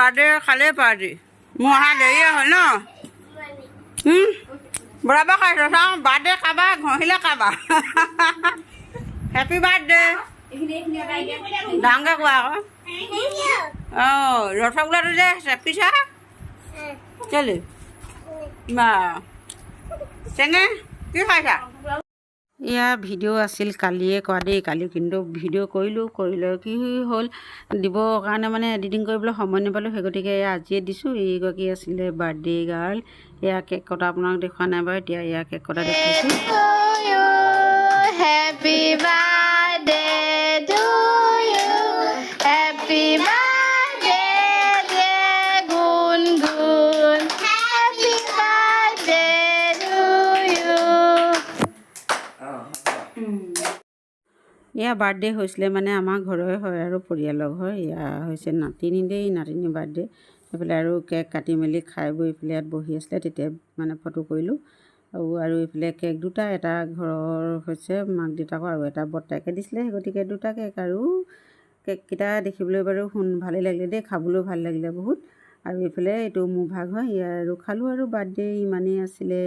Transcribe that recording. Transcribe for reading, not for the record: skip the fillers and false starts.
Birthday খালে party মোৰ অহা দেৰিয়ে হ'ল ন বৰাবৰ খাইছোঁ চাওঁ বাৰ্থডে খাবা ঘঁহিলে খাবা হেপী বাৰ্থডে ডাঙৰকৈ কোৱা আকৌ অঁ ৰসগোল্লাটো যে চেপিছা কেলে বা চেঙে কি খাইছা এয়া ভিডিঅ' আছিল কালিয়ে কৰা দেই কালি কিন্তু ভিডিঅ' কৰিলোঁ কি হ'ল দিবৰ কাৰণে মানে এডিটিং কৰিবলৈ সময় নাপালোঁ সেই গতিকে এয়া আজিয়ে দিছোঁ এইগৰাকী আছিলে বাৰ্থডে গাৰ্ল এয়া কেক কটা আপোনাক দেখুওৱা নাই বাৰু এতিয়া এয়া কেক কটা দেখুৱাইছোঁ Happy birthday to you. Happy birthday, dear Gun. Happy birthday to you. এয়া বাৰ্থডে হৈছিলে মানে আমাৰ ঘৰৰে হয় আৰু পৰিয়ালৰ ঘৰ এয়া হৈছে নাতিনী বাৰ্থডে এইফালে আৰু কেক কাটি মেলি খাই বৈ এইফালে ইয়াত বহি আছিলে তেতিয়া মানে ফটো কৰিলোঁ আৰু এইফালে কেক দুটা এটা ঘৰৰ হৈছে মাক দেউতাকৰ আৰু এটা বৰ্তাকে দিছিলে সেই গতিকে দুটা কেক আৰু কেককেইটা দেখিবলৈ বাৰু ভালেই লাগিলে দেই খাবলৈও ভাল লাগিলে বহুত আৰু এইফালে এইটো মোৰ ভাগ হয় আৰু খালোঁ আৰু বাৰ্থডে ইমানেই আছিলে